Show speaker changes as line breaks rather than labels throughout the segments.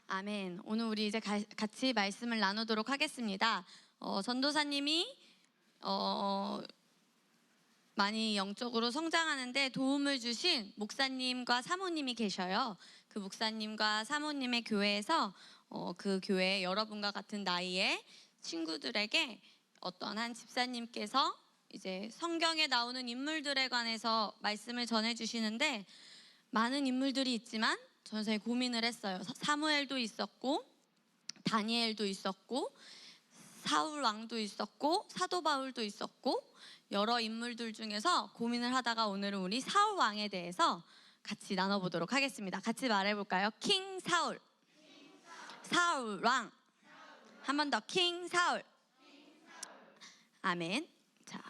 아멘. 오늘 우리 이제 같이 말씀을 나누도록 하겠습니다. 전도사님이 많이 영적으로 성장하는데 도움을 주신 목사님과 사모님이 계셔요. 그 목사님과 사모님의 교회에서 그 교회 여러분과 같은 나이의 친구들에게 어떤 한 집사님께서 이제 성경에 나오는 인물들에 관해서 말씀을 전해주시는데, 많은 인물들이 있지만 전사에 고민을 했어요. 사무엘도 있었고, 다니엘도 있었고, 사울 왕도 있었고, 사도 바울도 있었고, 여러 인물들 중에서 고민을 하다가 오늘은 우리 사울 왕에 대해서 같이 나눠보도록 하겠습니다. 같이 말해볼까요? 킹 사울. 사울 왕. 한 번 더, 킹 사울. 아멘. 자,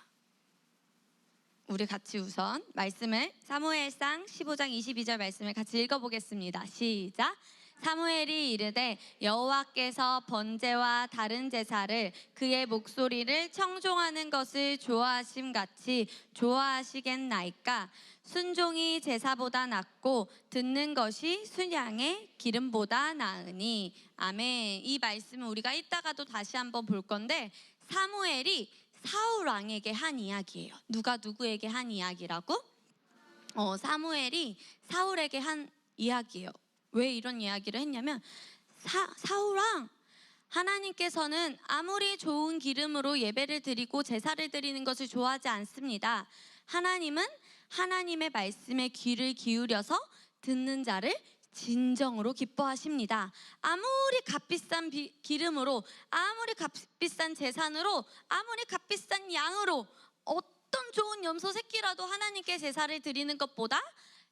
우리 같이 우선 말씀을 사무엘상 15장 22절 말씀을 같이 읽어보겠습니다. 시작. 사무엘이 이르되 여호와께서 번제와 다른 제사를 그의 목소리를 청종하는 것을 좋아하심 같이 좋아하시겠나이까? 순종이 제사보다 낫고 듣는 것이 순양의 기름보다 나으니. 아멘. 이 말씀은 우리가 이따가도 다시 한번 볼 건데, 사무엘이 사울 왕에게 한 이야기예요. 누가 누구에게 한 이야기라고? 사무엘이 사울에게 한 이야기예요. 왜 이런 이야기를 했냐면, 사울 왕, 하나님께서는 아무리 좋은 기름으로 예배를 드리고 제사를 드리는 것을 좋아하지 않습니다. 하나님은 하나님의 말씀에 귀를 기울여서 듣는 자를 진정으로 기뻐하십니다. 아무리 값비싼 기름으로, 아무리 값비싼 제산으로, 아무리 값비싼 양으로 어떤 좋은 염소 새끼라도 하나님께 제사를 드리는 것보다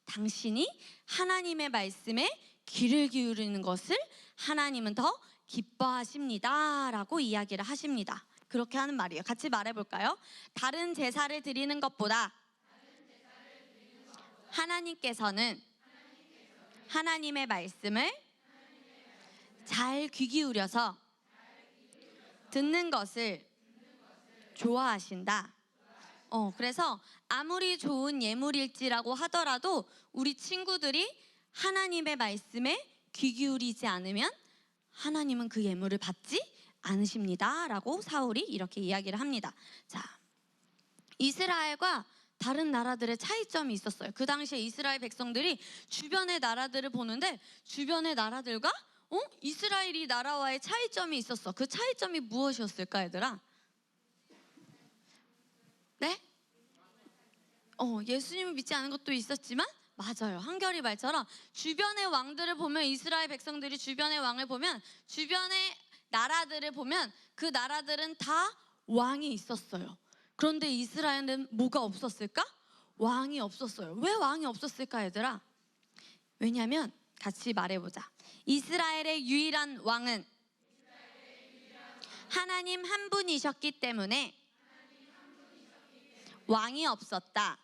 당신이 하나님의 말씀에 귀를 기울이는 것을 하나님은 더 기뻐하십니다 라고 이야기를 하십니다. 그렇게 하는 말이에요. 같이 말해볼까요? 다른 제사를 드리는 것보다 하나님께서는 하나님의 말씀을 잘 귀 기울여서 듣는 것을 좋아하신다. 그래서 아무리 좋은 예물일지라고 하더라도 우리 친구들이 하나님의 말씀에 귀 기울이지 않으면 하나님은 그 예물을 받지 않으십니다 라고 사울이 이렇게 이야기를 합니다. 자, 이스라엘과 다른 나라들의 차이점이 있었어요. 그 당시에 이스라엘 백성들이 주변의 나라들을 보는데, 주변의 나라들과 이스라엘이 나라와의 차이점이 있었어. 그 차이점이 무엇이었을까, 얘들아? 네? 예수님을 믿지 않은 것도 있었지만, 맞아요. 한결이 말처럼 주변의 왕들을 보면, 이스라엘 백성들이 주변의 왕을 보면, 주변의 나라들을 보면 그 나라들은 다 왕이 있었어요. 그런데 이스라엘은 뭐가 없었을까? 왕이 없었어요. 왜 왕이 없었을까, 얘들아? 왜냐하면 같이 말해보자. 이스라엘의 유일한 왕은 하나님 한 분이셨기 때문에 왕이 없었다.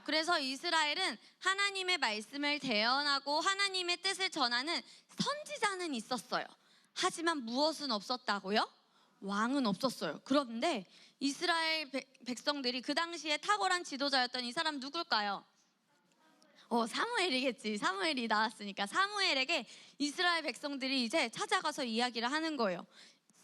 그래서 이스라엘은 하나님의 말씀을 대언하고 하나님의 뜻을 전하는 선지자는 있었어요. 하지만 무엇은 없었다고요? 왕은 없었어요. 그런데 이스라엘 백성들이 그 당시에 탁월한 지도자였던 이 사람 누굴까요? 사무엘이겠지. 사무엘이 나왔으니까. 사무엘에게 이스라엘 백성들이 이제 찾아가서 이야기를 하는 거예요.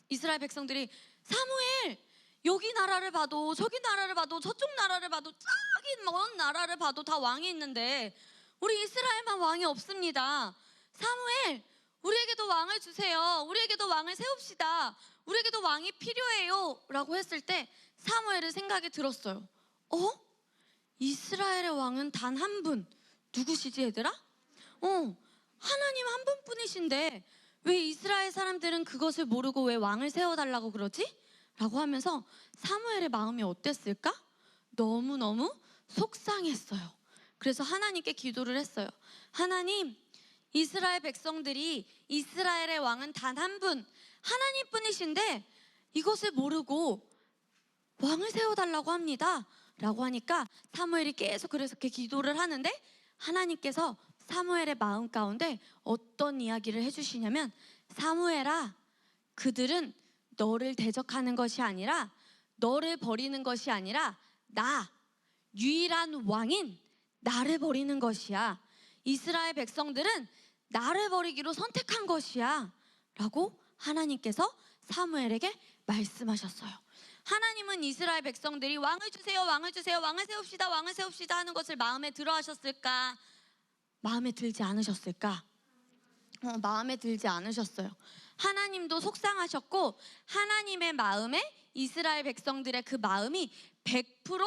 이스라엘 백성들이, 사무엘, 여기 나라를 봐도 저기 나라를 봐도 저쪽 나라를 봐도 저기 먼 나라를 봐도 다 왕이 있는데 우리 이스라엘만 왕이 없습니다. 사무엘, 우리에게도 왕을 주세요. 우리에게도 왕을 세웁시다. 우리에게도 왕이 필요해요 라고 했을 때 사무엘의 생각이 들었어요. 이스라엘의 왕은 단 한 분. 누구시지, 얘들아? 하나님 한 분뿐이신데 왜 이스라엘 사람들은 그것을 모르고 왜 왕을 세워달라고 그러지? 라고 하면서 사무엘의 마음이 어땠을까? 너무너무 속상했어요. 그래서 하나님께 기도를 했어요. 하나님, 이스라엘 백성들이 이스라엘의 왕은 단 한 분, 하나님뿐이신데 이것을 모르고 왕을 세워달라고 합니다 라고 하니까 사무엘이 계속 그렇게 기도를 하는데, 하나님께서 사무엘의 마음 가운데 어떤 이야기를 해주시냐면, 사무엘아, 그들은 너를 대적하는 것이 아니라, 너를 버리는 것이 아니라 나, 유일한 왕인 나를 버리는 것이야. 이스라엘 백성들은 나를 버리기로 선택한 것이야 라고 하나님께서 사무엘에게 말씀하셨어요. 하나님은 이스라엘 백성들이 왕을 주세요, 왕을 주세요, 왕을 세웁시다, 왕을 세웁시다 하는 것을 마음에 들어 하셨을까? 마음에 들지 않으셨을까? 마음에 들지 않으셨어요. 하나님도 속상하셨고 하나님의 마음에 이스라엘 백성들의 그 마음이 100%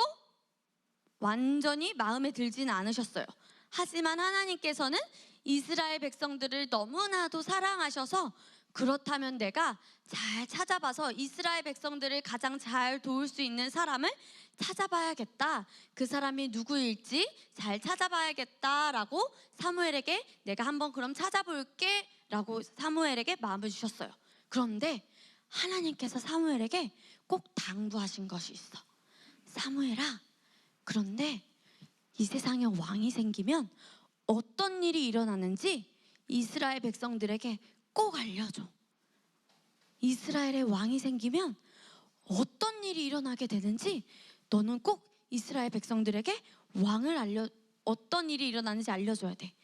완전히 마음에 들지는 않으셨어요. 하지만 하나님께서는 이스라엘 백성들을 너무나도 사랑하셔서 그렇다면 내가 잘 찾아봐서 이스라엘 백성들을 가장 잘 도울 수 있는 사람을 찾아봐야겠다. 그 사람이 누구일지 잘 찾아봐야겠다라고 사무엘에게 내가 한번 그럼 찾아볼게 라고 사무엘에게 마음을 주셨어요. 그런데 하나님께서 사무엘에게 꼭 당부하신 것이 있어. 사무엘아, 그런데 이 세상에 왕이 생기면 어떤 일이 일어나는지 이스라엘 백성들에게 꼭 알려줘. 이스라엘의 왕이 생기면 어떤 일이 일어나게 되는지 너는 꼭 이스라엘 백성들에게 어떤 일이 일어나는지 알려줘야 돼.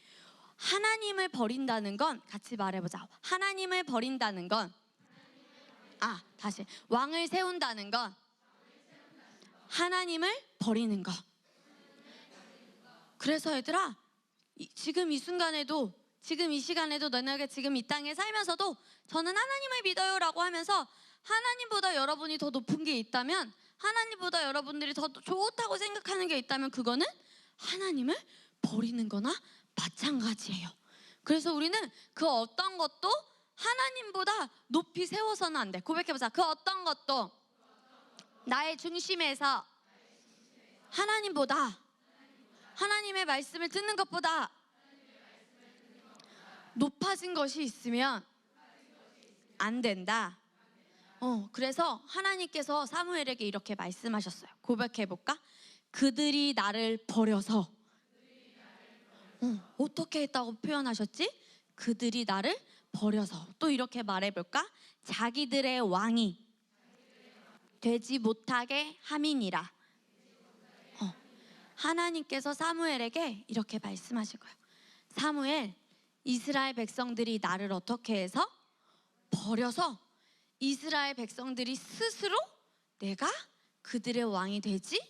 하나님을 버린다는 건 같이 말해보자. 하나님을 버린다는 건 다시 왕을 세운다는 건 하나님을 버리는 것. 그래서 얘들아, 지금 이 순간에도 지금 이 시간에도 너네가 지금 이 땅에 살면서도 저는 하나님을 믿어요 라고 하면서 하나님보다 여러분이 더 높은 게 있다면, 하나님보다 여러분들이 더 좋다고 생각하는 게 있다면 그거는 하나님을 버리는 거나 마찬가지예요. 그래서 우리는 그 어떤 것도 하나님보다 높이 세워서는 안 돼. 고백해보자. 그 어떤 것도 나의 중심에서 하나님보다, 하나님의 말씀을 듣는 것보다 높아진 것이 있으면 안 된다. 그래서 하나님께서 사무엘에게 이렇게 말씀하셨어요. 고백해볼까? 그들이 나를 버려서. 어떻게 했다고 표현하셨지? 그들이 나를 버려서. 또 이렇게 말해볼까? 자기들의 왕이 되지 못하게 함이니라. 하나님께서 사무엘에게 이렇게 말씀하신 거예요. 사무엘, 이스라엘 백성들이 나를 어떻게 해서 버려서 이스라엘 백성들이 스스로 내가 그들의 왕이 되지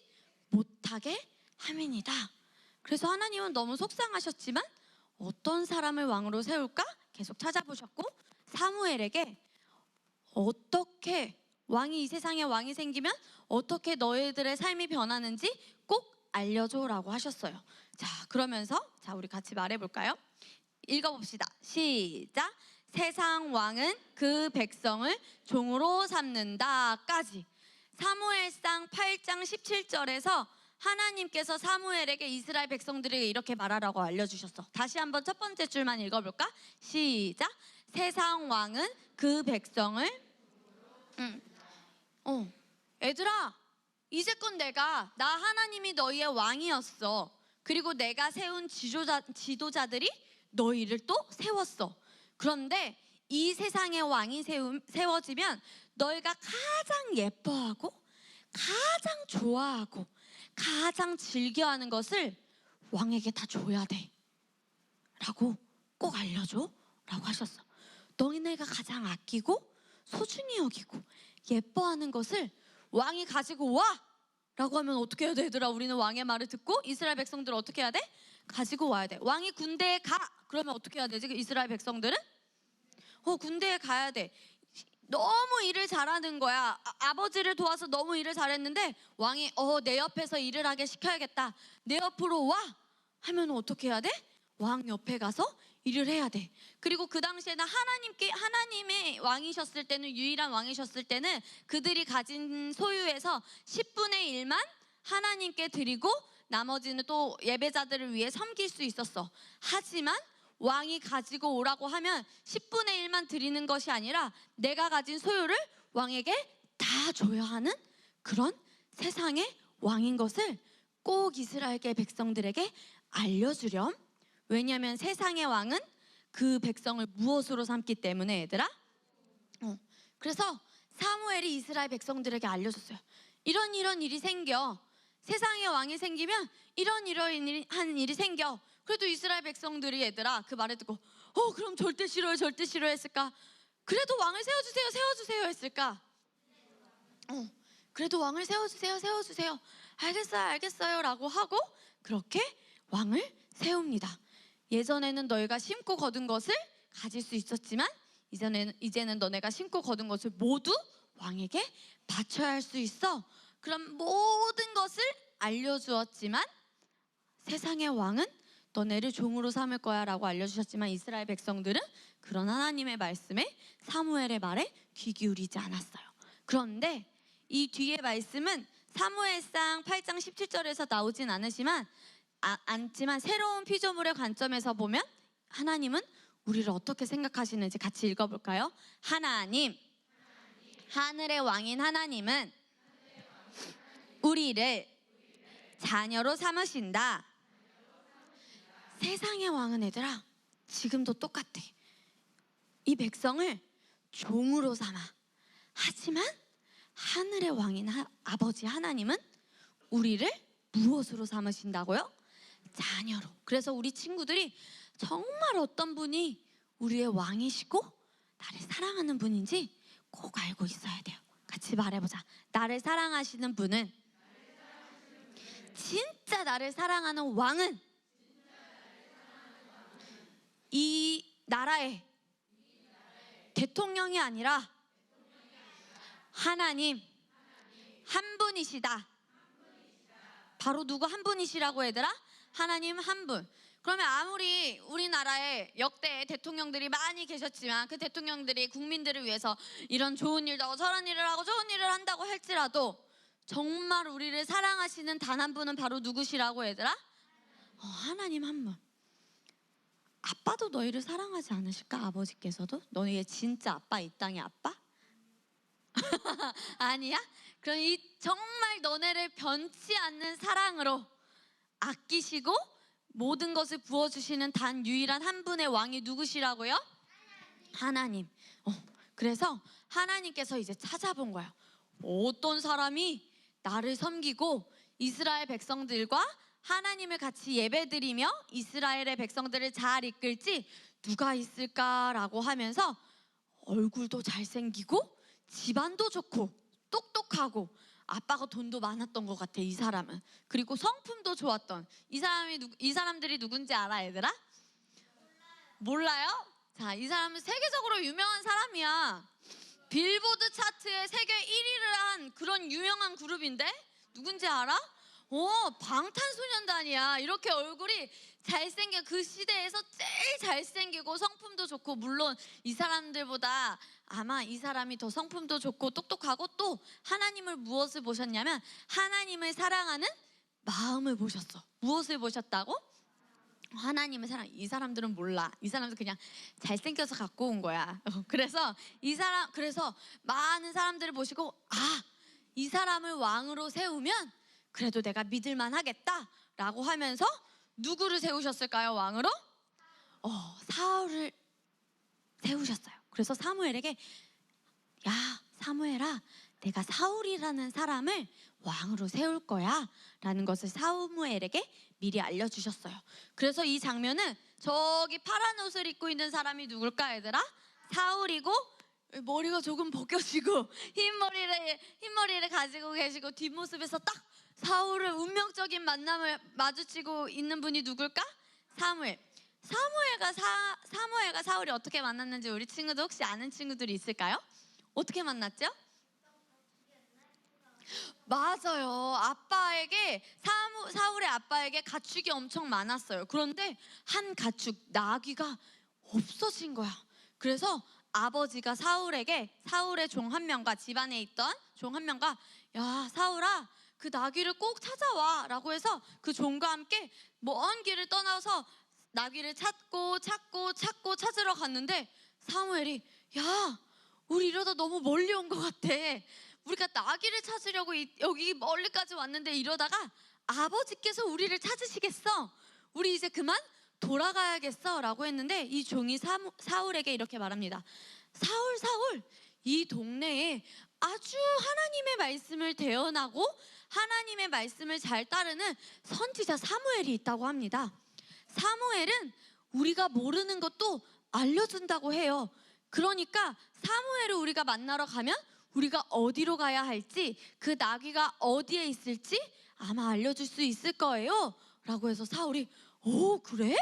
못하게 함이니라. 그래서 하나님은 너무 속상하셨지만 어떤 사람을 왕으로 세울까 계속 찾아보셨고, 사무엘에게 어떻게 이 세상에 왕이 생기면 어떻게 너희들의 삶이 변하는지 꼭 알려줘라고 하셨어요. 자, 그러면서 우리 같이 말해볼까요? 읽어봅시다. 시작. 세상 왕은 그 백성을 종으로 삼는다까지. 사무엘상 8장 17절에서 하나님께서 사무엘에게 이스라엘 백성들에게 이렇게 말하라고 알려주셨어. 다시 한번 첫 번째 줄만 읽어볼까? 시작. 세상 왕은 그 백성을 얘들아, 이제껏 나 하나님이 너희의 왕이었어. 그리고 내가 세운 지도자들이 너희를 또 세웠어. 그런데 이 세상의 왕이 세워지면 너희가 가장 예뻐하고 가장 좋아하고 가장 즐겨하는 것을 왕에게 다 줘야 돼 라고 꼭 알려줘 라고 하셨어. 너희네가 가장 아끼고 소중히 여기고 예뻐하는 것을 왕이 가지고 와 라고 하면 어떻게 해야 돼? 얘들아, 우리는 왕의 말을 듣고 이스라엘 백성들은 어떻게 해야 돼? 가지고 와야 돼. 왕이 군대에 가! 그러면 어떻게 해야 되지? 이스라엘 백성들은? 군대에 가야 돼. 너무 일을 잘하는 거야. 아버지를 도와서 너무 일을 잘했는데 왕이 내 옆에서 일을 하게 시켜야겠다. 내 옆으로 와! 하면 어떻게 해야 돼? 왕 옆에 가서 일을 해야 돼. 그리고 그 당시에는 하나님의 왕이셨을 때는, 유일한 왕이셨을 때는 그들이 가진 소유에서 10분의 1만 하나님께 드리고 나머지는 또 예배자들을 위해 섬길 수 있었어. 하지만 왕이 가지고 오라고 하면 10분의 1만 드리는 것이 아니라 내가 가진 소유를 왕에게 다 줘야 하는 그런 세상의 왕인 것을 꼭 이스라엘계 백성들에게 알려주렴. 왜냐하면 세상의 왕은 그 백성을 무엇으로 삼기 때문에, 얘들아? 그래서 사무엘이 이스라엘 백성들에게 알려줬어요. 이런 일이 생겨. 세상의 왕이 생기면 이런 일이 생겨. 그래도 이스라엘 백성들이, 얘들아, 그 말을 듣고 그럼 절대 싫어요, 절대 싫어요 했을까? 그래도 왕을 세워주세요, 세워주세요 했을까? 그래도 왕을 세워주세요, 세워주세요. 알겠어요, 알겠어요 라고 하고 그렇게 왕을 세웁니다. 예전에는 너희가 심고 거둔 것을 가질 수 있었지만 이제는 너네가 심고 거둔 것을 모두 왕에게 바쳐야 할 수 있어. 그럼 모든 것을 알려주었지만 세상의 왕은 너네를 종으로 삼을 거야 라고 알려주셨지만 이스라엘 백성들은 그런 하나님의 말씀에, 사무엘의 말에 귀 기울이지 않았어요. 그런데 이 뒤의 말씀은 사무엘상 8장 17절에서 나오진 않지만 새로운 피조물의 관점에서 보면 하나님은 우리를 어떻게 생각하시는지 같이 읽어볼까요? 하나님, 하늘의 왕인 하나님은 우리를 자녀로 삼으신다. 세상의 왕은 얘들아 지금도 똑같아. 이 백성을 종으로 삼아. 하지만 하늘의 왕인 아버지 하나님은 우리를 무엇으로 삼으신다고요? 자녀로. 그래서 우리 친구들이 정말 어떤 분이 우리의 왕이시고 나를 사랑하는 분인지 꼭 알고 있어야 돼요. 같이 말해보자. 나를 사랑하시는 분은, 진짜 나를 사랑하는 왕은 이 나라의 대통령이 아니라 하나님 한 분이시다. 바로 누구 한 분이시라고 얘들아? 하나님 한 분. 그러면 아무리 우리나라에 역대 대통령들이 많이 계셨지만 그 대통령들이 국민들을 위해서 이런 좋은 일도 하고 저런 일을 하고 좋은 일을 한다고 할지라도 정말 우리를 사랑하시는 단 한 분은 바로 누구시라고 얘들아? 하나님 한 분. 아빠도 너희를 사랑하지 않으실까? 아버지께서도? 너희의 진짜 아빠, 이 땅의 아빠? 아니야? 그럼 이 정말 너네를 변치 않는 사랑으로 아끼시고 모든 것을 부어주시는 단 유일한 한 분의 왕이 누구시라고요? 하나님. 그래서 하나님께서 이제 찾아본 거예요. 어떤 사람이 나를 섬기고 이스라엘 백성들과 하나님을 같이 예배드리며 이스라엘의 백성들을 잘 이끌지 누가 있을까라고 하면서 얼굴도 잘생기고 집안도 좋고 똑똑하고 아빠가 돈도 많았던 것 같아, 이 사람은. 그리고 성품도 좋았던 이 사람들이 누군지 알아, 얘들아? 몰라요? 자, 이 사람은 세계적으로 유명한 사람이야. 빌보드 차트에 세계 1위를 한 그런 유명한 그룹인데 누군지 알아? 방탄소년단이야. 이렇게 얼굴이 잘생겨, 그 시대에서 제일 잘생기고 성품도 좋고, 물론 이 사람들보다 아마 이 사람이 더 성품도 좋고 똑똑하고 또 하나님을 무엇을 보셨냐면 하나님을 사랑하는 마음을 보셨어. 무엇을 보셨다고? 하나님을 사랑. 이 사람들은 몰라. 이 사람들 그냥 잘생겨서 갖고 온 거야. 그래서 그래서 많은 사람들을 보시고 이 사람을 왕으로 세우면 그래도 내가 믿을만 하겠다라고 하면서 누구를 세우셨을까요? 왕으로? 사울을 세우셨어요. 그래서 사무엘에게 야, 사무엘아, 내가 사울이라는 사람을 왕으로 세울 거야 라는 것을 사무엘에게 미리 알려주셨어요. 그래서 이 장면은 저기 파란 옷을 입고 있는 사람이 누굴까, 얘들아? 사울이고 머리가 조금 벗겨지고 흰 머리를 가지고 계시고 뒷모습에서 딱 사울을 운명적인 만남을 마주치고 있는 분이 누굴까? 사무엘과 사울이 어떻게 만났는지 우리 친구들 혹시 아는 친구들이 있을까요? 어떻게 만났죠? 맞아요. 사울의 아빠에게 가축이 엄청 많았어요. 그런데 한 가축, 나귀가 없어진 거야. 그래서 아버지가 사울의 종 한 명과 집안에 있던 종 한 명과 야, 사울아, 그 나귀를 꼭 찾아와 라고 해서 그 종과 함께 먼 길을 떠나서 나귀를 찾고 찾으러 갔는데 사무엘이 야, 우리 이러다 너무 멀리 온 것 같아. 우리가 나귀를 찾으려고 여기 멀리까지 왔는데 이러다가 아버지께서 우리를 찾으시겠어. 우리 이제 그만 돌아가야겠어 라고 했는데 이 종이 사울에게 이렇게 말합니다. 사울, 이 동네에 아주 하나님의 말씀을 대언하고 하나님의 말씀을 잘 따르는 선지자 사무엘이 있다고 합니다. 사무엘은 우리가 모르는 것도 알려준다고 해요. 그러니까 사무엘을 우리가 만나러 가면 우리가 어디로 가야 할지, 그 나귀가 어디에 있을지 아마 알려줄 수 있을 거예요 라고 해서 사울이 오, 그래?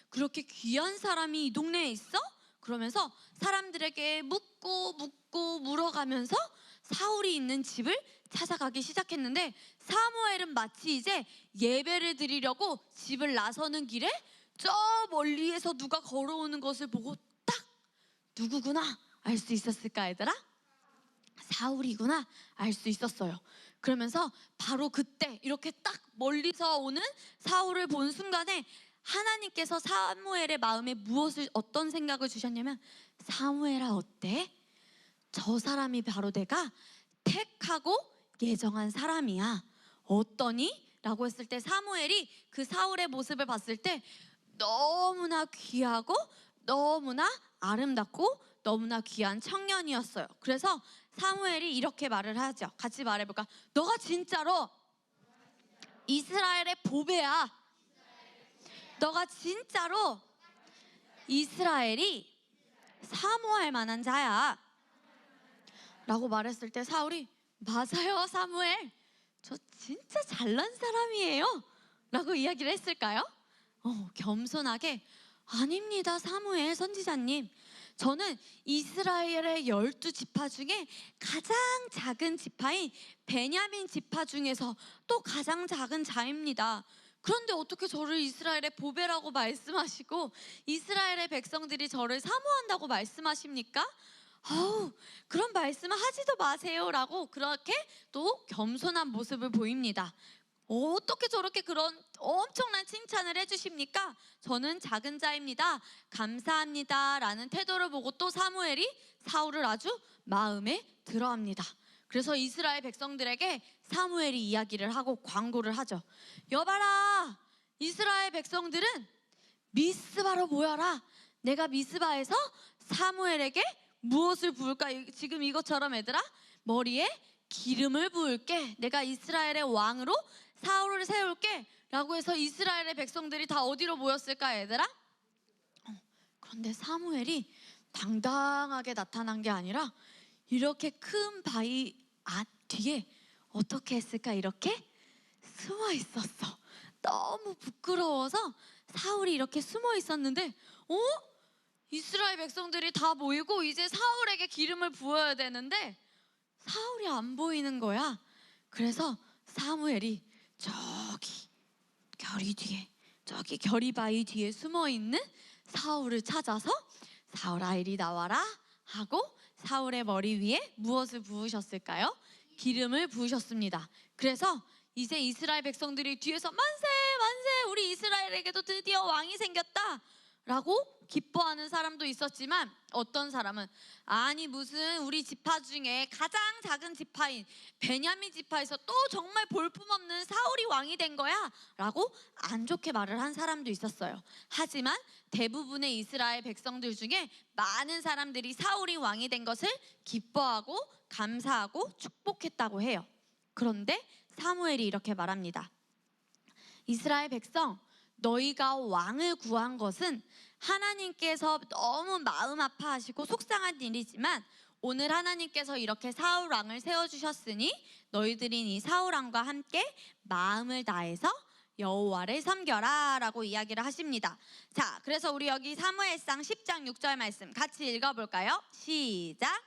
그렇게 귀한 사람이 이 동네에 있어? 그러면서 사람들에게 묻고 물어가면서 사울이 있는 집을 찾아가기 시작했는데, 사무엘은 마치 이제 예배를 드리려고 집을 나서는 길에 저 멀리에서 누가 걸어오는 것을 보고 딱 누구구나 알 수 있었을까 얘들아? 사울이구나 알 수 있었어요. 그러면서 바로 그때 이렇게 딱 멀리서 오는 사울을 본 순간에 하나님께서 사무엘의 마음에 어떤 생각을 주셨냐면, 사무엘아 어때? 저 사람이 바로 내가 택하고 예정한 사람이야. 어떠니? 라고 했을 때 사무엘이 그 사울의 모습을 봤을 때 너무나 귀하고 너무나 아름답고 너무나 귀한 청년이었어요. 그래서 사무엘이 이렇게 말을 하죠. 같이 말해볼까? 너가 진짜로 이스라엘의 보배야. 너가 진짜로 이스라엘이 사모할 만한 자야 라고 말했을 때 사울이 맞아요 사무엘, 저 진짜 잘난 사람이에요 라고 이야기를 했을까요? 겸손하게 아닙니다 사무엘 선지자님, 저는 이스라엘의 12지파 중에 가장 작은 지파인 베냐민 지파 중에서 또 가장 작은 자입니다. 그런데 어떻게 저를 이스라엘의 보배라고 말씀하시고 이스라엘의 백성들이 저를 사모한다고 말씀하십니까? 그런 말씀을 하지도 마세요 라고 그렇게 또 겸손한 모습을 보입니다. 어떻게 저렇게 그런 엄청난 칭찬을 해주십니까? 저는 작은 자입니다, 감사합니다 라는 태도를 보고 또 사무엘이 사울을 아주 마음에 들어합니다. 그래서 이스라엘 백성들에게 사무엘이 이야기를 하고 광고를 하죠. 여봐라, 이스라엘 백성들은 미스바로 모여라. 내가 미스바에서 사무엘에게 무엇을 부을까? 지금 이것처럼 얘들아, 머리에 기름을 부을게. 내가 이스라엘의 왕으로 사울을 세울게 라고 해서 이스라엘의 백성들이 다 어디로 모였을까 얘들아? 그런데 사무엘이 당당하게 나타난 게 아니라 이렇게 큰 바위 뒤에 어떻게 했을까? 이렇게 숨어 있었어. 너무 부끄러워서 사울이 이렇게 숨어 있었는데 이스라엘 백성들이 다 모이고 이제 사울에게 기름을 부어야 되는데 사울이 안 보이는 거야. 그래서 사무엘이 저기 결이 뒤에, 저기 결이바위 뒤에 숨어있는 사울을 찾아서 사울아 이리 나와라 하고 사울의 머리 위에 무엇을 부으셨을까요? 기름을 부으셨습니다. 그래서 이제 이스라엘 백성들이 뒤에서 만세 만세, 우리 이스라엘에게도 드디어 왕이 생겼다 라고 기뻐하는 사람도 있었지만, 어떤 사람은 아니 무슨 우리 지파 중에 가장 작은 지파인 베냐민 지파에서 또 정말 볼품없는 사울이 왕이 된 거야 라고 안 좋게 말을 한 사람도 있었어요. 하지만 대부분의 이스라엘 백성들 중에 많은 사람들이 사울이 왕이 된 것을 기뻐하고 감사하고 축복했다고 해요. 그런데 사무엘이 이렇게 말합니다. 이스라엘 백성, 너희가 왕을 구한 것은 하나님께서 너무 마음 아파하시고 속상한 일이지만 오늘 하나님께서 이렇게 사울 왕을 세워주셨으니 너희들이 이 사울 왕과 함께 마음을 다해서 여호와를 섬겨라 라고 이야기를 하십니다. 자, 그래서 우리 여기 사무엘상 10장 6절 말씀 같이 읽어볼까요? 시작.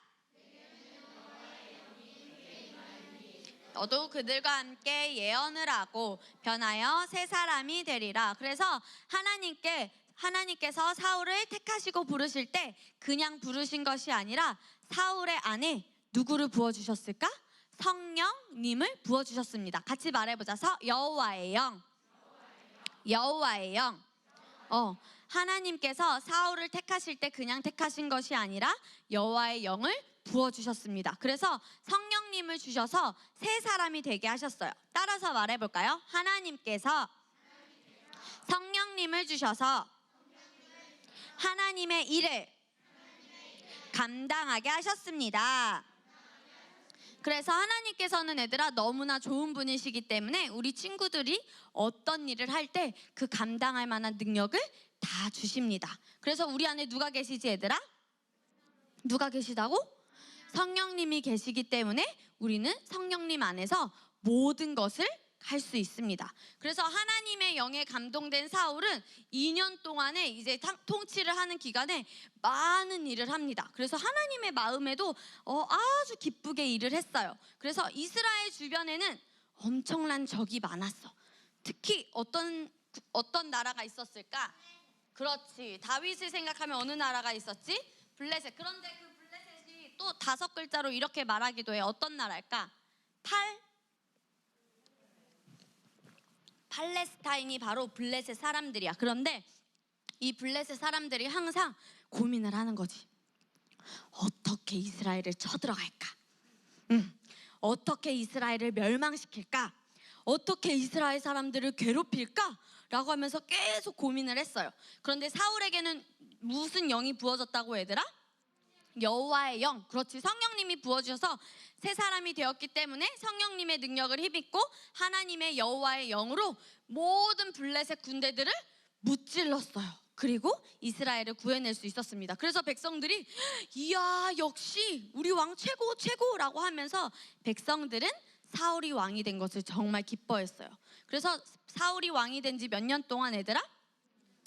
너도 그들과 함께 예언을 하고 변하여 새 사람이 되리라. 그래서 하나님께서 사울을 택하시고 부르실 때 그냥 부르신 것이 아니라 사울의 안에 누구를 부어주셨을까? 성령님을 부어주셨습니다. 같이 말해보자. 여호와의 영. 여호와의 영. 하나님께서 사울을 택하실 때 그냥 택하신 것이 아니라 여호와의 영을 부어주셨습니다. 그래서 성령님을 주셔서 새 사람이 되게 하셨어요. 따라서 말해볼까요? 하나님께서 성령님을 주셔서 하나님의 일을 감당하게 하셨습니다. 그래서 하나님께서는 얘들아 너무나 좋은 분이시기 때문에 우리 친구들이 어떤 일을 할 때 그 감당할 만한 능력을 다 주십니다. 그래서 우리 안에 누가 계시지 얘들아? 누가 계시다고? 성령님이 계시기 때문에 우리는 성령님 안에서 모든 것을 할 수 있습니다. 그래서 하나님의 영에 감동된 사울은 2년 동안에 이제 통치를 하는 기간에 많은 일을 합니다. 그래서 하나님의 마음에도 아주 기쁘게 일을 했어요. 그래서 이스라엘 주변에는 엄청난 적이 많았어. 특히 어떤 나라가 있었을까? 그렇지. 다윗을 생각하면 어느 나라가 있었지? 블레셋. 그런데 그 블레셋이 또 5글자로 이렇게 말하기도 해. 어떤 나라일까? 팔레스타인이 바로 블레셋 사람들이야. 그런데 이 블레셋 사람들이 항상 고민을 하는 거지. 어떻게 이스라엘을 쳐들어갈까? 어떻게 이스라엘을 멸망시킬까? 어떻게 이스라엘 사람들을 괴롭힐까? 라고 하면서 계속 고민을 했어요. 그런데 사울에게는 무슨 영이 부어졌다고 얘들아? 여호와의 영. 그렇지. 성령님이 부어주셔서 새 사람이 되었기 때문에 성령님의 능력을 힘입고 하나님의 여호와의 영으로 모든 블레셋 군대들을 무찔렀어요. 그리고 이스라엘을 구해낼 수 있었습니다. 그래서 백성들이 이야 역시 우리 왕 최고 최고라고 하면서 백성들은 사울이 왕이 된 것을 정말 기뻐했어요. 그래서 사울이 왕이 된 지 몇 년 동안 얘들아?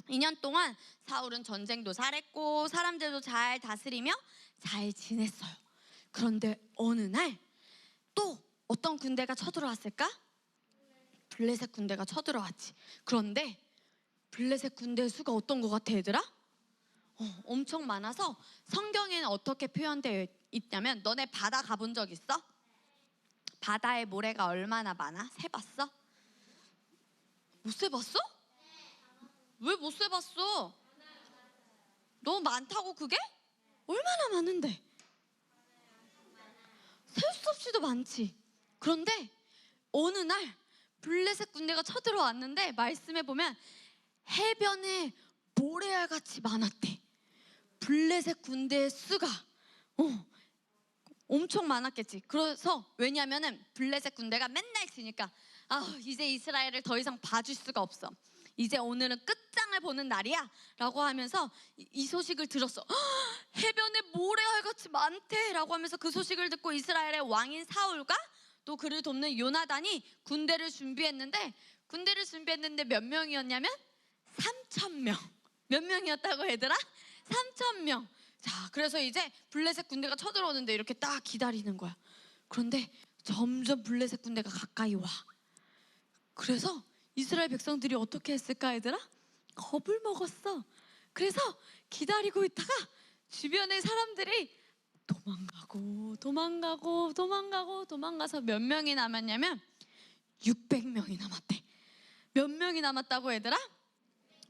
2년 동안 사울은 전쟁도 잘했고 사람들도 잘 다스리며 잘 지냈어요. 그런데 어느 날 또 어떤 군대가 쳐들어왔을까? 블레셋 군대가 쳐들어왔지. 그런데 블레셋 군대의 수가 어떤 것 같아 얘들아? 엄청 많아서 성경에는 어떻게 표현되어 있냐면 너네 바다 가본 적 있어? 바다의 모래가 얼마나 많아? 세봤어? 못 세봤어? 왜 못 세봤어? 너무 많다고 그게? 얼마나 많은데? 셀 수 없이도 많지. 그런데 어느 날 블레셋 군대가 쳐들어왔는데 말씀에 보면 해변에 모래알같이 많았대. 블레셋 군대의 수가 엄청 많았겠지. 그래서 왜냐면은 블레셋 군대가 맨날 지니까 이제 이스라엘을 더 이상 봐줄 수가 없어. 이제 오늘은 끝장을 보는 날이야 라고 하면서 이 소식을 들었어. 해변에 모래알같이 많대 라고 하면서 그 소식을 듣고 이스라엘의 왕인 사울과 또 그를 돕는 요나단이 군대를 준비했는데 몇 명이었냐면 3,000명. 몇 명이었다고 얘들아? 3,000명. 자, 그래서 이제 블레셋 군대가 쳐들어오는데 이렇게 딱 기다리는 거야. 그런데 점점 블레셋 군대가 가까이 와. 그래서 이스라엘 백성들이 어떻게 했을까 얘들아? 겁을 먹었어. 그래서 기다리고 있다가 주변의 사람들이 도망가서 몇 명이 남았냐면 600명이 남았대. 몇 명이 남았다고 얘들아?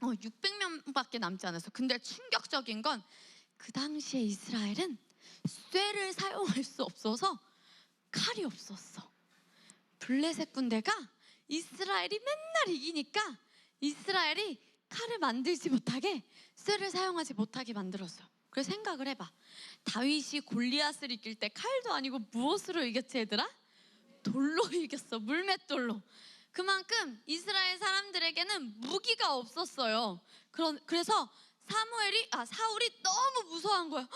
600명밖에 남지 않았어. 근데 충격적인 건 그 당시에 이스라엘은 쇠를 사용할 수 없어서 칼이 없었어. 블레셋 군대가 이스라엘이 맨날 이기니까 이스라엘이 칼을 만들지 못하게 쇠를 사용하지 못하게 만들었어요. 그래서 생각을 해봐. 다윗이 골리앗을 이길 때 칼도 아니고 무엇으로 이겼지 얘들아? 돌로 이겼어. 물맷돌로. 그만큼 이스라엘 사람들에게는 무기가 없었어요. 그래서 사울이 너무 무서워한 거야.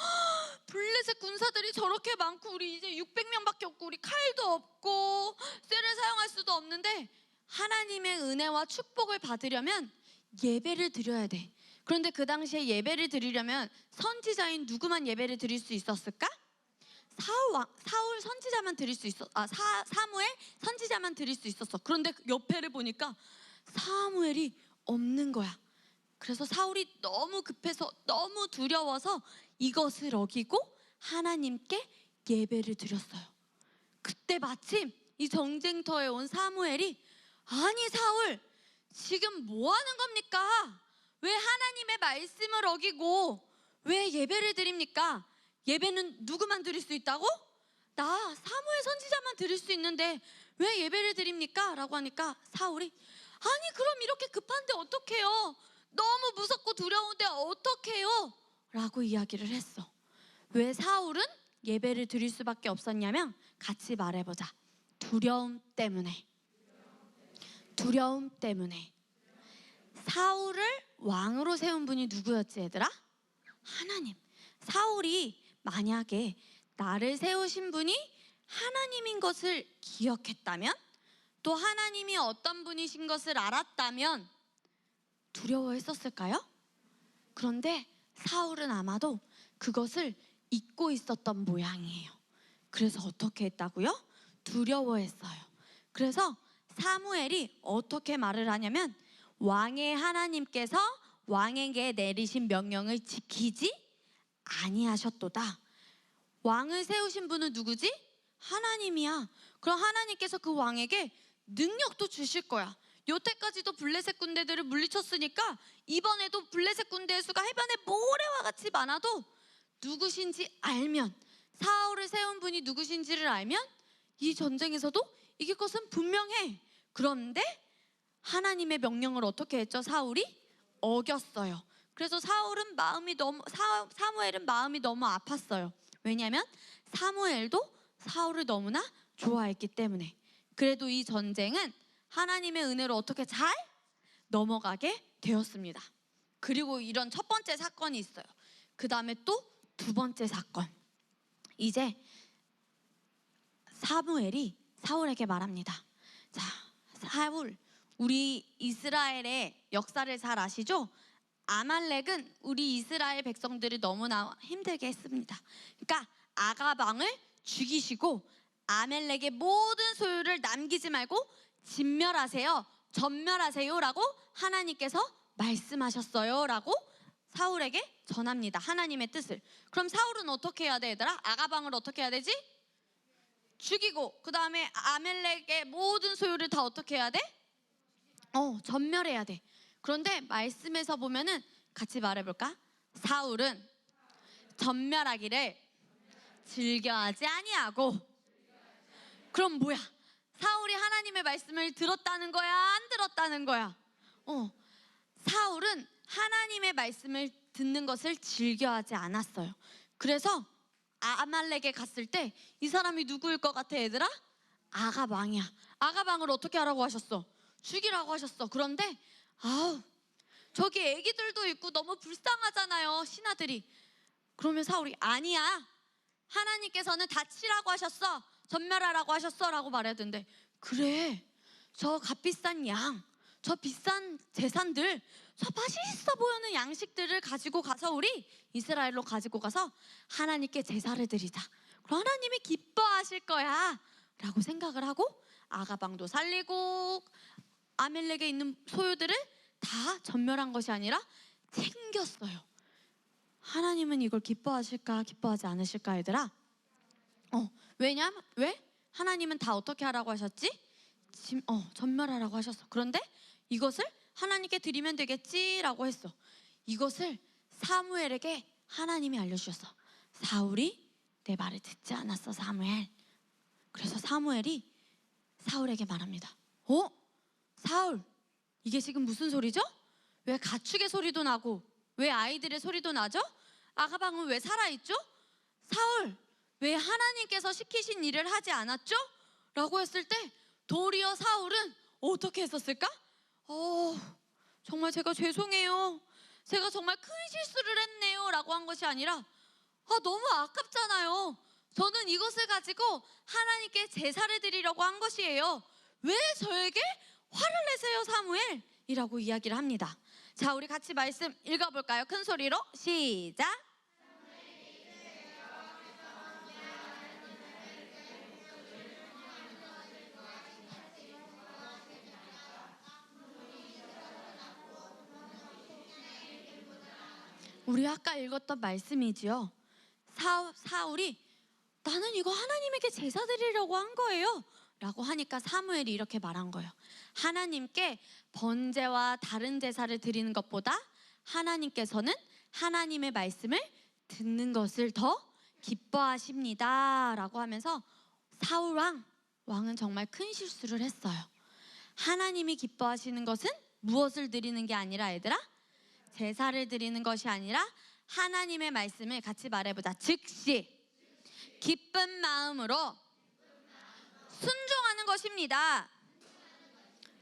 블레셋 군사들이 저렇게 많고 우리 이제 600명밖에 없고 우리 칼도 없고 쇠를 사용할 수도 없는데 하나님의 은혜와 축복을 받으려면 예배를 드려야 돼. 그런데 그 당시에 예배를 드리려면 선지자인 누구만 예배를 드릴 수 있었을까? 사울 선지자만 드릴 수 있어. 사무엘 선지자만 드릴 수 있었어. 그런데 옆에를 보니까 사무엘이 없는 거야. 그래서 사울이 너무 급해서 너무 두려워서 이것을 어기고 하나님께 예배를 드렸어요. 그때 마침 이 전쟁터에 온 사무엘이 아니 사울 지금 뭐 하는 겁니까? 왜 하나님의 말씀을 어기고 왜 예배를 드립니까? 예배는 누구만 드릴 수 있다고? 나 사무엘 선지자만 드릴 수 있는데 왜 예배를 드립니까? 라고 하니까 사울이 아니 그럼 이렇게 급한데 어떡해요? 너무 무섭고 두려운데 어떡해요? 라고 이야기를 했어. 왜 사울은 예배를 드릴 수밖에 없었냐면 같이 말해보자. 두려움 때문에. 사울을 왕으로 세운 분이 누구였지 얘들아? 하나님. 사울이 만약에 나를 세우신 분이 하나님인 것을 기억했다면, 또 하나님이 어떤 분이신 것을 알았다면 두려워했었을까요? 그런데 사울은 아마도 그것을 잊고 있었던 모양이에요. 그래서 어떻게 했다고요? 두려워했어요. 그래서 사무엘이 어떻게 말을 하냐면, 왕의 하나님께서 왕에게 내리신 명령을 지키지 아니하셨도다. 왕을 세우신 분은 누구지? 하나님이야. 그럼 하나님께서 그 왕에게 능력도 주실 거야. 여태까지도 블레셋 군대들을 물리쳤으니까 이번에도 블레셋 군대의 수가 해변의 모래와 같이 많아도 누구신지 알면, 사울을 세운 분이 누구신지를 알면 이 전쟁에서도 이길 것은 분명해. 그런데 하나님의 명령을 어떻게 했죠? 사울이 어겼어요. 그래서 사무엘은 마음이 너무 아팠어요. 왜냐하면 사무엘도 사울을 너무나 좋아했기 때문에. 그래도 이 전쟁은 하나님의 은혜로 어떻게 잘 넘어가게 되었습니다. 그리고 이런 첫 번째 사건이 있어요. 그 다음에 또 두 번째 사건. 이제 사무엘이 사울에게 말합니다. 자, 사울, 우리 이스라엘의 역사를 잘 아시죠? 아말렉은 우리 이스라엘 백성들을 너무나 힘들게 했습니다. 그러니까 아가방을 죽이시고 아말렉의 모든 소유를 남기지 말고 전멸하세요 라고 하나님께서 말씀하셨어요 라고 사울에게 전합니다. 하나님의 뜻을. 그럼 사울은 어떻게 해야 돼 얘들아? 아가방을 어떻게 해야 되지? 죽이고, 그 다음에 아말렉의 모든 소유를 다 어떻게 해야 돼? 전멸해야 돼. 그런데 말씀에서 보면은 같이 말해볼까? 사울은 전멸하기를 즐겨하지 아니하고. 그럼 뭐야? 사울이 하나님의 말씀을 들었다는 거야? 안 들었다는 거야? 사울은 하나님의 말씀을 듣는 것을 즐겨하지 않았어요. 그래서 아말렉에 갔을 때 이 사람이 누구일 것 같아 얘들아? 아가방이야. 아가방을 어떻게 하라고 하셨어? 죽이라고 하셨어. 그런데 저기 애기들도 있고 너무 불쌍하잖아요, 신하들이. 그러면 사울이 아니야, 하나님께서는 다치라고 하셨어, 전멸하라고 하셨어 라고 말해야 되는데, 그래, 저 값비싼 양, 저 비싼 재산들, 저 맛있어 보이는 양식들을 가지고 가서 우리 이스라엘로 가지고 가서 하나님께 제사를 드리자. 그럼 하나님이 기뻐하실 거야 라고 생각을 하고 아가방도 살리고 아멜렉에 있는 소유들을 다 전멸한 것이 아니라 챙겼어요. 하나님은 이걸 기뻐하실까 기뻐하지 않으실까 얘들아? 왜냐면 왜? 하나님은 다 어떻게 하라고 하셨지? 전멸하라고 하셨어. 그런데 이것을 하나님께 드리면 되겠지라고 했어. 이것을 사무엘에게 하나님이 알려주셨어. 사울이 내 말을 듣지 않았어, 사무엘. 그래서 사무엘이 사울에게 말합니다. 사울, 이게 지금 무슨 소리죠? 왜 가축의 소리도 나고 왜 아이들의 소리도 나죠? 아가방은 왜 살아있죠? 사울, 왜 하나님께서 시키신 일을 하지 않았죠? 라고 했을 때 도리어 사울은 어떻게 했었을까? 정말 제가 죄송해요, 제가 정말 큰 실수를 했네요 라고 한 것이 아니라 너무 아깝잖아요, 저는 이것을 가지고 하나님께 제사를 드리려고 한 것이에요, 왜 저에게 화를 내세요 사무엘? 이라고 이야기를 합니다. 자, 우리 같이 말씀 읽어볼까요? 큰 소리로 시작. 우리 아까 읽었던 말씀이지요. 사울이 나는 이거 하나님에게 제사 드리려고 한 거예요 라고 하니까 사무엘이 이렇게 말한 거예요. 하나님께 번제와 다른 제사를 드리는 것보다 하나님께서는 하나님의 말씀을 듣는 것을 더 기뻐하십니다 라고 하면서 사울 왕은 정말 큰 실수를 했어요. 하나님이 기뻐하시는 것은 무엇을 드리는 게 아니라 얘들아? 제사를 드리는 것이 아니라 하나님의 말씀을 같이 말해보자. 즉시 기쁜 마음으로 순종하는 것입니다.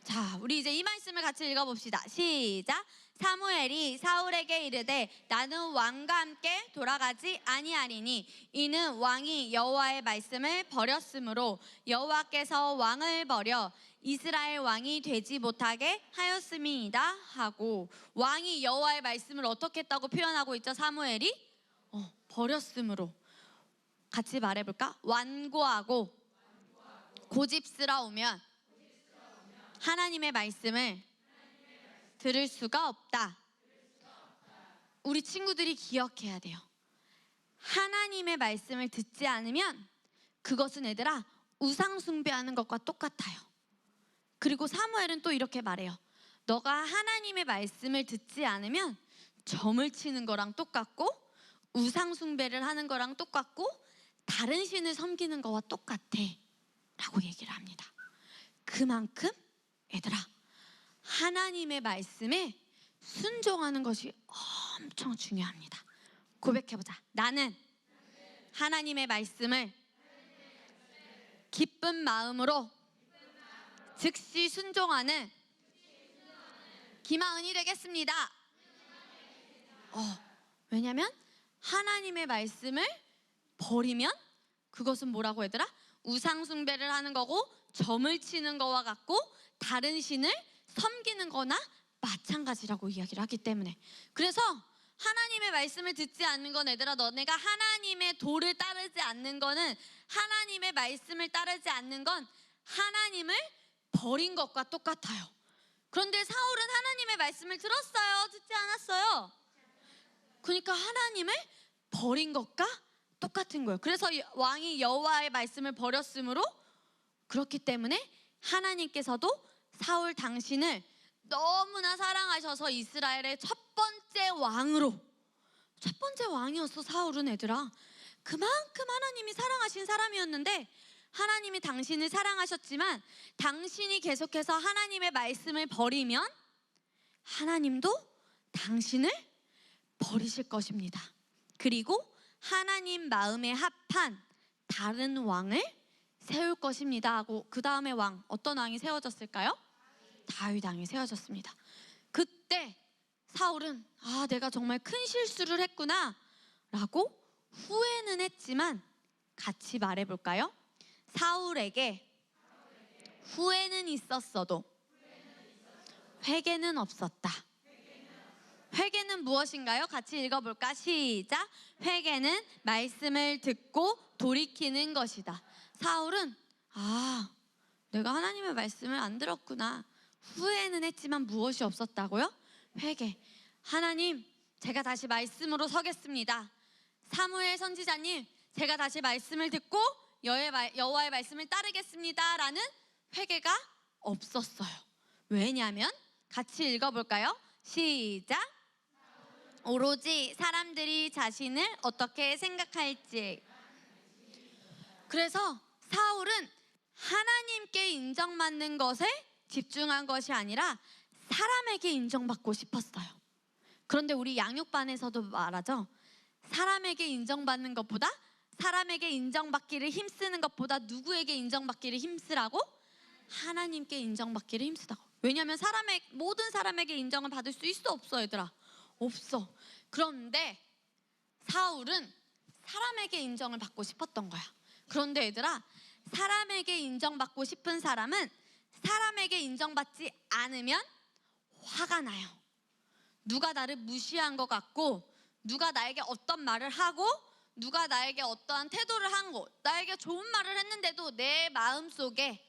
자, 우리 이제 이 말씀을 같이 읽어봅시다. 시작. 사무엘이 사울에게 이르되 나는 왕과 함께 돌아가지 아니하리니 이는 왕이 여호와의 말씀을 버렸으므로 여호와께서 왕을 버려 이스라엘 왕이 되지 못하게 하였음이니이다 하고, 왕이 여호와의 말씀을 어떻게 했다고 표현하고 있죠? 사무엘이 버렸으므로. 같이 말해볼까? 완고하고 고집스러우면 하나님의 말씀을 들을 수가 없다. 우리 친구들이 기억해야 돼요. 하나님의 말씀을 듣지 않으면 그것은 얘들아 우상 숭배하는 것과 똑같아요. 그리고 사무엘은 또 이렇게 말해요. 너가 하나님의 말씀을 듣지 않으면 점을 치는 거랑 똑같고 우상 숭배를 하는 거랑 똑같고 다른 신을 섬기는 거와 똑같아 라고 얘기를 합니다. 그만큼 얘들아 하나님의 말씀에 순종하는 것이 엄청 중요합니다. 고백해보자. 나는 하나님의 말씀을 기쁜 마음으로 즉시 순종하는 김하은이 되겠습니다. 왜냐면 하나님의 말씀을 버리면 그것은 뭐라고 얘들아? 우상 숭배를 하는 거고 점을 치는 거와 같고 다른 신을 섬기는 거나 마찬가지라고 이야기를 하기 때문에. 그래서 하나님의 말씀을 듣지 않는 건 얘들아 너네가 하나님의 도를 따르지 않는 거는, 하나님의 말씀을 따르지 않는 건 하나님을 버린 것과 똑같아요. 그런데 사울은 하나님의 말씀을 들었어요? 듣지 않았어요? 그러니까 하나님을 버린 것과 똑같은 거예요. 그래서 왕이 여호와의 말씀을 버렸으므로, 그렇기 때문에 하나님께서도 사울 당신을 너무나 사랑하셔서 이스라엘의 첫 번째 왕이었어. 사울은 얘들아 그만큼 하나님이 사랑하신 사람이었는데, 하나님이 당신을 사랑하셨지만 당신이 계속해서 하나님의 말씀을 버리면 하나님도 당신을 버리실 것입니다. 그리고 하나님 마음에 합한 다른 왕을 세울 것입니다 하고, 그 다음에 왕, 어떤 왕이 세워졌을까요? 다윗 왕이 세워졌습니다. 그때 사울은 내가 정말 큰 실수를 했구나 라고 후회는 했지만, 같이 말해볼까요? 사울에게 후회는 있었어도 회개는 없었다. 회개는 무엇인가요? 같이 읽어볼까? 시작. 회개는 말씀을 듣고 돌이키는 것이다. 사울은 내가 하나님의 말씀을 안 들었구나. 후회는 했지만 무엇이 없었다고요? 회개. 하나님, 제가 다시 말씀으로 서겠습니다. 사무엘 선지자님, 제가 다시 말씀을 듣고 여호와의 말씀을 따르겠습니다 라는 회개가 없었어요. 왜냐하면 같이 읽어볼까요? 시작. 오로지 사람들이 자신을 어떻게 생각할지. 그래서 사울은 하나님께 인정받는 것에 집중한 것이 아니라 사람에게 인정받고 싶었어요. 그런데 우리 양육반에서도 말하죠. 사람에게 인정받는 것보다, 사람에게 인정받기를 힘쓰는 것보다 누구에게 인정받기를 힘쓰라고? 하나님께 인정받기를 힘쓰다고. 왜냐하면 모든 사람에게 인정을 받을 수 있어 없어 얘들아? 없어. 그런데 사울은 사람에게 인정을 받고 싶었던 거야. 그런데 얘들아 사람에게 인정받고 싶은 사람은 사람에게 인정받지 않으면 화가 나요. 누가 나를 무시한 것 같고, 누가 나에게 어떤 말을 하고, 누가 나에게 어떠한 태도를 한 거, 나에게 좋은 말을 했는데도 내 마음속에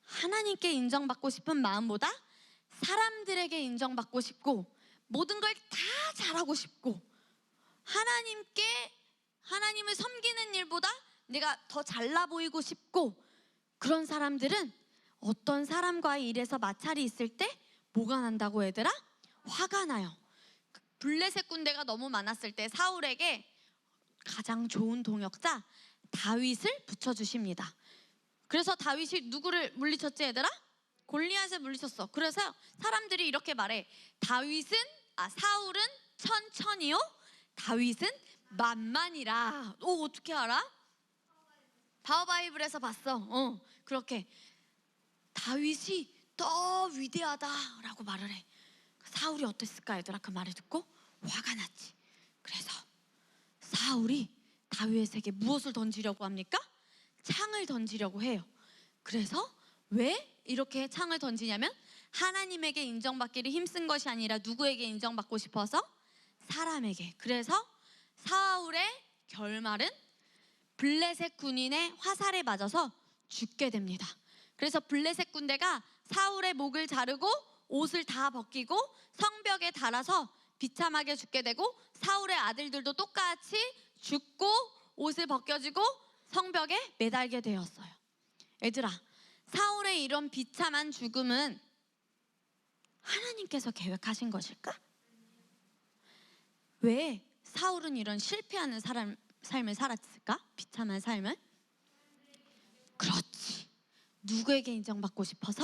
하나님께 인정받고 싶은 마음보다 사람들에게 인정받고 싶고, 모든 걸 다 잘하고 싶고, 하나님을 섬기는 일보다 내가 더 잘나 보이고 싶고, 그런 사람들은 어떤 사람과의 일에서 마찰이 있을 때 뭐가 난다고 얘들아? 화가 나요. 블레셋 군대가 너무 많았을 때 사울에게 가장 좋은 동역자 다윗을 붙여주십니다. 그래서 다윗이 누구를 물리쳤지 얘들아? 골리앗을 물리쳤어. 그래서 사람들이 이렇게 말해. 사울은 천천히요, 다윗은 만만이라. 어떻게 알아? 바이블에서 봤어. 그렇게 다윗이 더 위대하다라고 말을 해. 사울이 어땠을까 얘들아? 그 말을 듣고 화가 났지. 그래서 사울이 다윗에게 무엇을 던지려고 합니까? 창을 던지려고 해요. 그래서 왜 이렇게 창을 던지냐면 하나님에게 인정받기를 힘쓴 것이 아니라 누구에게 인정받고 싶어서? 사람에게. 그래서 사울의 결말은 블레셋 군인의 화살에 맞아서 죽게 됩니다. 그래서 블레셋 군대가 사울의 목을 자르고 옷을 다 벗기고 성벽에 달아서 비참하게 죽게 되고, 사울의 아들들도 똑같이 죽고 옷을 벗겨지고 성벽에 매달게 되었어요. 얘들아, 사울의 이런 비참한 죽음은 하나님께서 계획하신 것일까? 왜 사울은 이런 실패하는 삶을 살았을까? 비참한 삶을? 그렇지. 누구에게 인정받고 싶어서?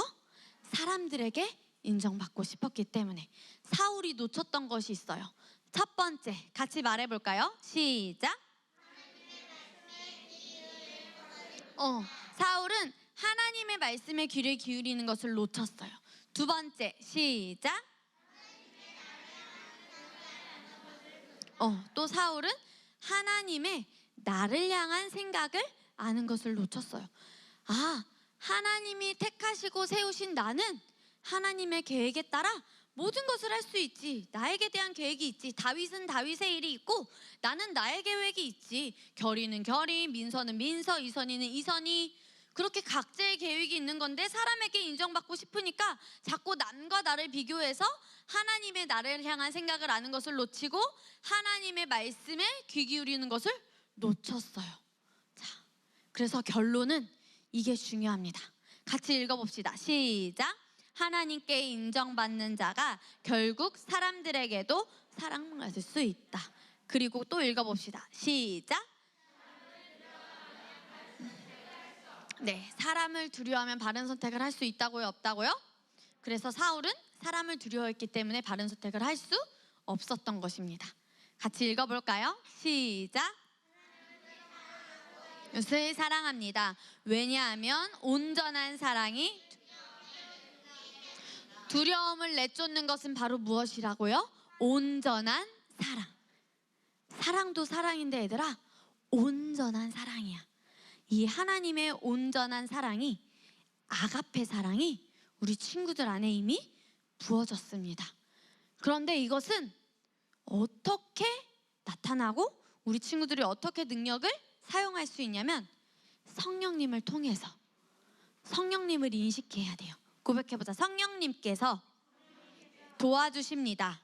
사람들에게 인정받고 싶었기 때문에. 사울이 놓쳤던 것이 있어요. 첫 번째, 같이 말해볼까요? 시작. 사울은 하나님의 말씀에 귀를 기울이는 것을 놓쳤어요. 두 번째, 시작. 또 사울은 하나님의 나를 향한 생각을 아는 것을 놓쳤어요. 아, 하나님이 택하시고 세우신 나는 하나님의 계획에 따라 모든 것을 할 수 있지. 나에게 대한 계획이 있지. 다윗은 다윗의 일이 있고 나는 나의 계획이 있지. 결이는 결이, 민서는 민서, 이선희는 이선희. 그렇게 각자의 계획이 있는 건데 사람에게 인정받고 싶으니까 자꾸 남과 나를 비교해서 하나님의 나를 향한 생각을 아는 것을 놓치고 하나님의 말씀에 귀 기울이는 것을 놓쳤어요. 자, 그래서 결론은 이게 중요합니다. 같이 읽어봅시다. 시작. 하나님께 인정받는 자가 결국 사람들에게도 사랑받을 수 있다. 그리고 또 읽어봅시다. 시작. 네, 사람을 두려워하면 바른 선택을 할 수 있다고요, 없다고요? 그래서 사울은 사람을 두려워했기 때문에 바른 선택을 할 수 없었던 것입니다. 같이 읽어볼까요? 시작. 이웃을 사랑합니다. 왜냐하면 온전한 사랑이 두려움을 내쫓는 것은 바로 무엇이라고요? 온전한 사랑. 사랑도 사랑인데 얘들아, 온전한 사랑이야. 이 하나님의 온전한 사랑이, 아가페 사랑이 우리 친구들 안에 이미 부어졌습니다. 그런데 이것은 어떻게 나타나고 우리 친구들이 어떻게 능력을 사용할 수 있냐면 성령님을 통해서, 성령님을 인식해야 돼요. 고백해보자. 성령님께서 도와주십니다.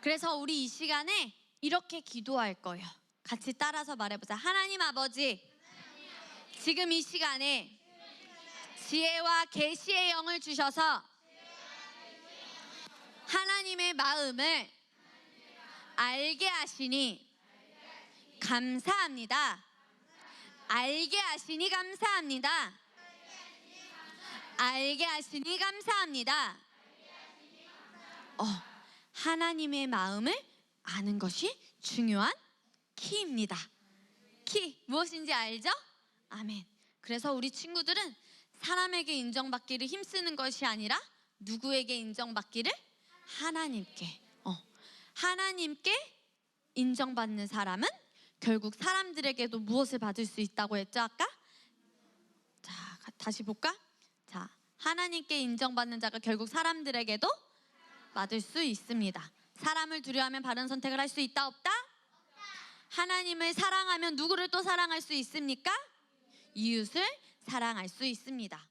그래서 우리 이 시간에 이렇게 기도할 거예요. 같이 따라서 말해보자. 하나님 아버지, 지금 이 시간에 지혜와 계시의 영을 주셔서 하나님의 마음을 알게 하시니 감사합니다. 알게 하시니 감사합니다. 알게 하시니 감사합니다. 하나님의 마음을 아는 것이 중요한 키입니다. 키, 무엇인지 알죠? 아멘. 그래서 우리 친구들은 사람에게 인정받기를 힘쓰는 것이 아니라 누구에게 인정받기를? 하나님께. 하나님께 인정받는 사람은 결국 사람들에게도 무엇을 받을 수 있다고 했죠, 아까? 자, 다시 볼까? 자, 하나님께 인정받는 자가 결국 사람들에게도 받을 수 있습니다. 사람을 두려워하면 바른 선택을 할 수 있다, 없다? 하나님을 사랑하면 누구를 또 사랑할 수 있습니까? 이웃을 사랑할 수 있습니다.